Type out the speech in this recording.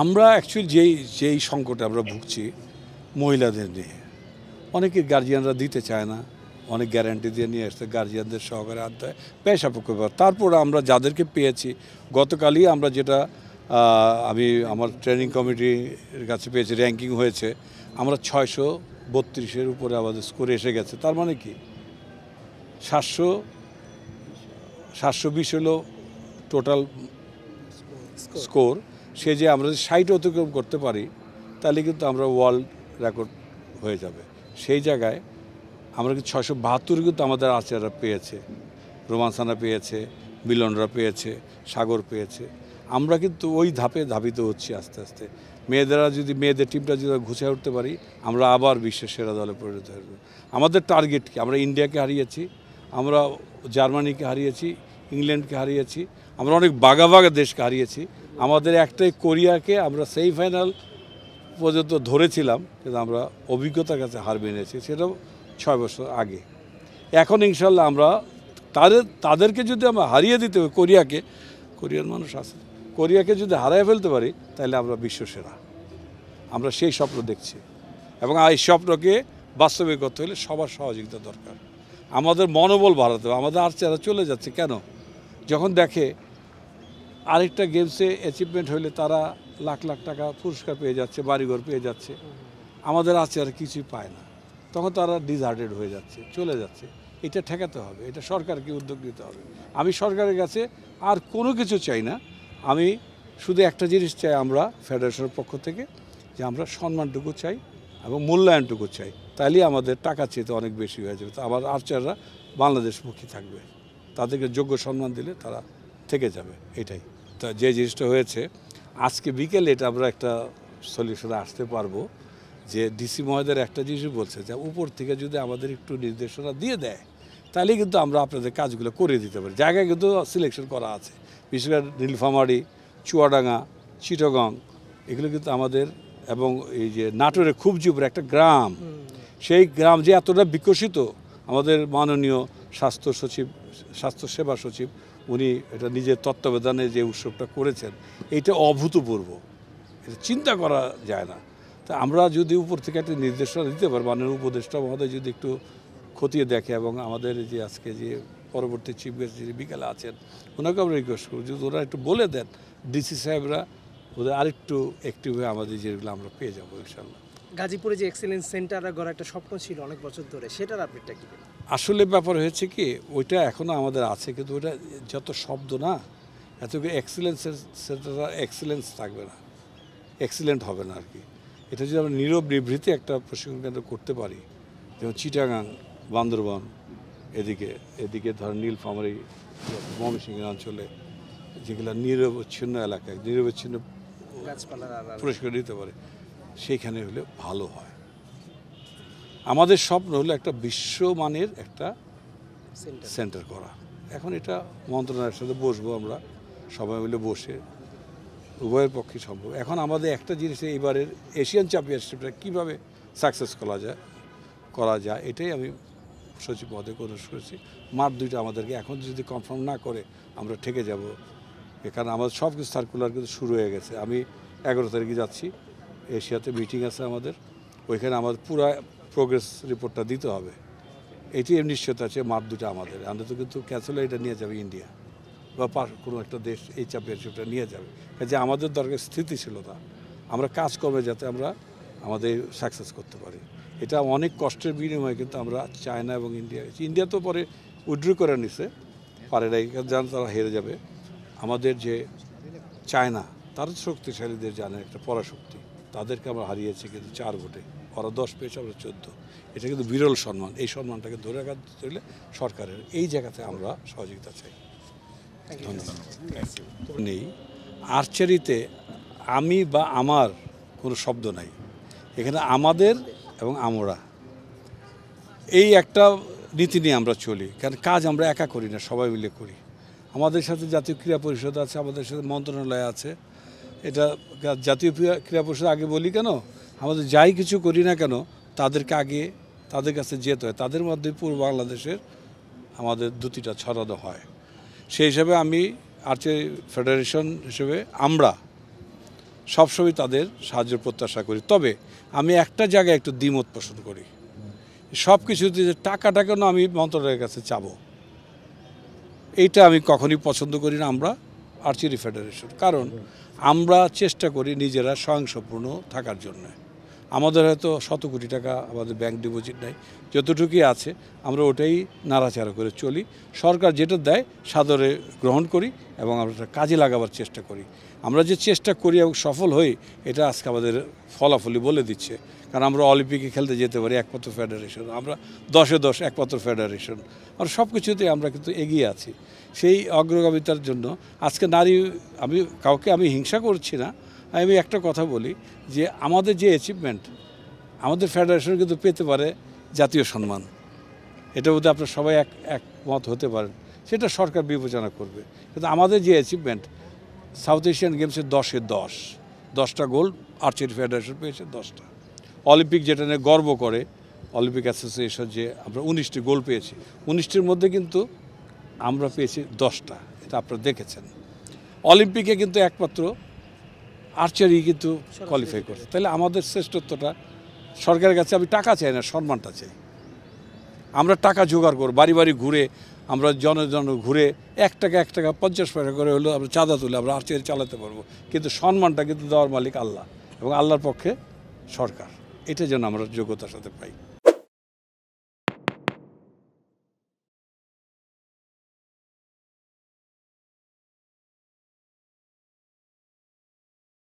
আমরা অ্যাকচুয়ালি যেই সংকটে আমরা ভুগছি মহিলাদের নিয়ে, অনেকে গার্জিয়ানরা দিতে চায় না, অনেক গ্যারান্টি দিয়ে নিয়ে আসতে গার্জিয়ানদের সহকারে আনতে হয়, পেশাপক্ষ ব্যাপার। তারপর আমরা যাদেরকে পেয়েছি, গতকালই আমরা যেটা আমি আমার ট্রেনিং কমিটির কাছে পেয়েছি, র্যাঙ্কিং হয়েছে, আমরা 632-এর উপরে আমাদের স্কোর এসে গেছে। তার মানে কি 720 হলো টোটাল স্কোর। সে যে আমরা যদি 60 অতিক্রম করতে পারি তাহলে কিন্তু আমরা ওয়ার্ল্ড রেকর্ড হয়ে যাবে। সেই জায়গায় আমরা কিন্তু 672 কিন্তু আমাদের আর্চাররা পেয়েছে, রোমান্সানা পেয়েছে, মিলনরা পেয়েছে, সাগর পেয়েছে। আমরা কিন্তু ওই ধাপে ধাবিত হচ্ছি আস্তে আস্তে। মেয়েদের টিমটা যদি ঘুষে উঠতে পারি, আমরা আবার বিশ্বের সেরা দলে পরিণত হয়ে যাবো। আমাদের টার্গেট কি? আমরা ইন্ডিয়াকে হারিয়েছি, আমরা জার্মানিকে হারিয়েছি, ইংল্যান্ডকে হারিয়েছি, আমরা অনেক বাঘা দেশকে হারিয়েছি। আমাদের একটাই কোরিয়াকে আমরা সেমিফাইনাল পর্যন্ত ধরেছিলাম, কিন্তু আমরা অভিজ্ঞতার কাছে হার মেনেছি, সেটাও 6 বছর আগে। এখন ইনশাল্লাহ আমরা তাদেরকে যদি আমরা হারিয়ে দিতে হবে, কোরিয়ান মানুষ আছে, কোরিয়াকে যদি হারিয়ে ফেলতে পারি তাহলে আমরা বিশ্বসেরা। আমরা সেই স্বপ্ন দেখছি এবং এই স্বপ্নকে বাস্তবে করতে হলে সবার সহযোগিতা দরকার। আমাদের মনোবল বাড়াতে হবে। আমাদের আর্চাররা চলে যাচ্ছে কেন? যখন দেখে আরেকটা গেমসে অ্যাচিভমেন্ট হলে তারা লাখ লাখ টাকা পুরস্কার পেয়ে যাচ্ছে, বাড়িঘর পেয়ে যাচ্ছে, আমাদের আর্চাররা কিছুই পায় না, তখন তারা ডিসহার্টেড হয়ে যাচ্ছে, চলে যাচ্ছে। এটা ঠেকাতে হবে, এটা সরকারকে উদ্যোগ নিতে হবে। আমি সরকারের কাছে আর কোনো কিছু চাই না, আমি শুধু একটা জিনিস চাই, আমরা ফেডারেশনের পক্ষ থেকে, যে আমরা সম্মানটুকু চাই এবং মূল্যায়নটুকু চাই। তাইলেই আমাদের টাকা চেয়ে অনেক বেশি হয়ে যাবে। তো আমার আর্চাররা বাংলাদেশমুখী থাকবে, তাদেরকে যোগ্য সম্মান দিলে তারা থেকে যাবে। এটাই তা যে জিনিসটা হয়েছে আজকে বিকেলে, এটা আমরা একটা সলিউশনে আসতে পারবো। যে ডিসি মহোদয়ের একটা জিনিস বলছে যে উপর থেকে যদি আমাদের একটু নির্দেশনা দিয়ে দেয় তাহলে কিন্তু আমরা আপনাদের কাজগুলো করে দিতে পারি। জায়গায় কিন্তু সিলেকশন করা আছে, বিশেষ করে নীলফামারী, চুয়াডাঙ্গা, চিটাগং, এগুলো কিন্তু আমাদের, এবং এই যে নাটোরে খুবজুপুর একটা গ্রাম, সেই গ্রাম যে এতটা বিকশিত, আমাদের মাননীয় স্বাস্থ্য সেবা সচিব উনি এটা নিজের তত্ত্বাবধানে যে উৎসবটা করেছেন, এটা অভূতপূর্ব, এটা চিন্তা করা যায় না। তা আমরা যদি উপর থেকে একটা নির্দেশনা দিতে পারি, মাননীয় উপদেষ্টা মহোদয় যদি একটু খতিয়ে দেখে, এবং আমাদের যে আজকে যে পরবর্তী চিফ গেস্ট যিনি বিকেলে আছেন ওনাকে আমরা রিকোয়েস্ট করব, যদি ওরা একটু বলে দেন, ডিসি সাহেবরা ওদের আরেকটু অ্যাক্টিভ হয়ে আমাদের যেগুলো আমরা পেয়ে যাবো ইনশাল্লাহ। গাজীপুরে যে এক্সেলেন্স সেন্টার গড়ার একটা স্বপ্ন ছিল অনেক বছর ধরে, সেটার আপডেটটা কি? আসলে ব্যাপার হয়েছে কি, ওইটা এখনও আমাদের আছে, কিন্তু ওইটা যত শব্দ না, এত এক্সেলেন্স থাকবে না, এক্সিলেন্ট হবে না আর কি। এটা যদি আমরা নীরব নিভৃতে একটা প্রশিক্ষণ কেন্দ্র করতে পারি, যেমন চিটাগাং, বান্দরবান, এদিকে ধরেন নীলফামারী, ময়মনসিংহ অঞ্চলে, যেগুলো নিরবচ্ছিন্ন এলাকায় নিরবচ্ছিন্ন প্রশিক্ষণ দিতে পারে, সেইখানে হলে ভালো হয়। আমাদের স্বপ্ন হলো একটা বিশ্বমানের একটা সেন্টার করা। এখন এটা মন্ত্রণালয়ের সাথে বসবো, আমরা সবাই মিলে বসে, উভয়ের পক্ষে সম্ভব। এখন আমাদের একটা জিনিস, এবারের এশিয়ান চ্যাম্পিয়নশিপটা কীভাবে সাকসেস করা যায় এটাই আমি সচিব মহোদয়কে অনুরোধ করেছি। মাঠ দুইটা আমাদেরকে এখন যদি কনফার্ম না করে আমরা ঠেকে যাব, কারণ আমাদের সব কিছু সার্কুলার কিন্তু শুরু হয়ে গেছে। আমি 11 তারিখে যাচ্ছি, এশিয়াতে মিটিং আছে আমাদের, ওইখানে আমাদের পুরো প্রোগ্রেস রিপোর্টটা দিতে হবে। এটি নিশ্চয়তা আছে, মাঠ দুটো আমাদের, আমরা তো কিন্তু ক্যান্সেল এটা নিয়ে যাবে ইন্ডিয়া বা কোনো একটা দেশ, এই চ্যাম্পিয়নশিপটা নিয়ে যাবে। কাজে আমাদের দরকার স্থিতিশীলতা, আমরা কাজকর্মে যাতে আমরা আমাদের সাকসেস করতে পারি। এটা অনেক কষ্টের বিনিময়ে কিন্তু আমরা চায়না এবং ইন্ডিয়া তো পরে উইথড্র করে নিছে, পারে না, জান তারা হেরে যাবে। আমাদের যে চায়না, তারা শক্তিশালীদের জানে একটা পরাশক্তি, তাদেরকে আমরা হারিয়েছি কিন্তু 4 ভোটে, ওরা 10 পেয়েছে, আমরা 14। এটা কিন্তু বিরল সম্মান। এই সম্মানটাকে ধরে রাখতে হলে সরকারের এই জায়গাতে আমরা সহযোগিতা চাই। ধন্যবাদ। নেই আর্চারিতে আমি বা আমার কোনো শব্দ নাই, এখানে আমাদের এবং আমরা, এই একটা নীতি নিয়ে আমরা চলি। কারণ কাজ আমরা একা করি না, সবাই মিলে করি। আমাদের সাথে জাতীয় ক্রীড়া পরিষদ আছে, আমাদের সাথে মন্ত্রণালয় আছে। এটা জাতীয় ক্রীড়া পরিষদ আগে বলি কেন, আমাদের যাই কিছু করি না কেন তাদেরকে আগে তাদের কাছে যেতে হয়, তাদের মধ্যে পুরো বাংলাদেশের আমাদের দুটিটা ছড়ানো হয়। সেই হিসাবে আমি আর্চারি ফেডারেশন হিসেবে আমরা সবসময় তাদের সাহায্য প্রত্যাশা করি। তবে আমি একটা জায়গায় একটু দ্বিমত পোষণ করি, সব কিছুতে যে টাকাটা কেন আমি মন্ত্রণালয়ের কাছে চাবো, এইটা আমি কখনই পছন্দ করি না আমরা আর্চারি ফেডারেশন। কারণ আমরা চেষ্টা করি নিজেরা স্বয়ংসম্পূর্ণ থাকার জন্য। আমাদের হয়তো 100 কোটি টাকা আমাদের ব্যাংক ডিপোজিট নাই, যতটুকুই আছে আমরা ওটাই নাড়াচাড়া করে চলি। সরকার যেটা দেয় সাদরে গ্রহণ করি এবং আমরা এটা কাজে লাগাবার চেষ্টা করি। আমরা যে চেষ্টা করি এবং সফল হই, এটা আজকে আমাদের ফলাফলই বলে দিচ্ছে। কারণ আমরা অলিম্পিকে খেলতে যেতে পারি একমাত্র ফেডারেশন, আমরা 10-এ 10 একমাত্র ফেডারেশন, আর সব কিছুতেই আমরা কিন্তু এগিয়ে আছি। সেই অগ্রগামিতার জন্য আজকে নারী, আমি হিংসা করছি না, আমি একটা কথা বলি যে আমাদের যে অ্যাচিভমেন্ট, আমাদের ফেডারেশন কিন্তু পেতে পারে জাতীয় সম্মান। এটা বোধহয় আপনারা সবাই একমত হতে পারেন, সেটা সরকার বিবেচনা করবে। কিন্তু আমাদের যে অ্যাচিভমেন্ট, সাউথ এশিয়ান গেমসে 10-এ 10টা গোল্ড আর্চারি ফেডারেশন পেয়েছে 10টা। অলিম্পিক যেটা নিয়ে গর্ব করে অলিম্পিক অ্যাসোসিয়েশন, যে আমরা 19টি গোল্ড পেয়েছি, 19টির মধ্যে কিন্তু আমরা পেয়েছি 10টা, এটা আপনারা দেখেছেন। অলিম্পিকে কিন্তু একমাত্র আর্চারি কিন্তু কোয়ালিফাই করছে। তাহলে আমাদের শ্রেষ্ঠত্বটা সরকারের কাছে, আমি টাকা চাই না, সম্মানটা চাই। আমরা টাকা জোগাড় করব, বাড়ি বাড়ি ঘুরে, আমরা জন ঘুরে 1 টাকা 50 পয়সা করে হলেও আমরা চাঁদা তুলে আমরা আর্চারি চালাতে পারবো। কিন্তু সম্মানটা কিন্তু দেওয়ার মালিক আল্লাহ, এবং আল্লাহর পক্ষে সরকার। এটা যেন আমরা যোগ্যতার সাথে পাই।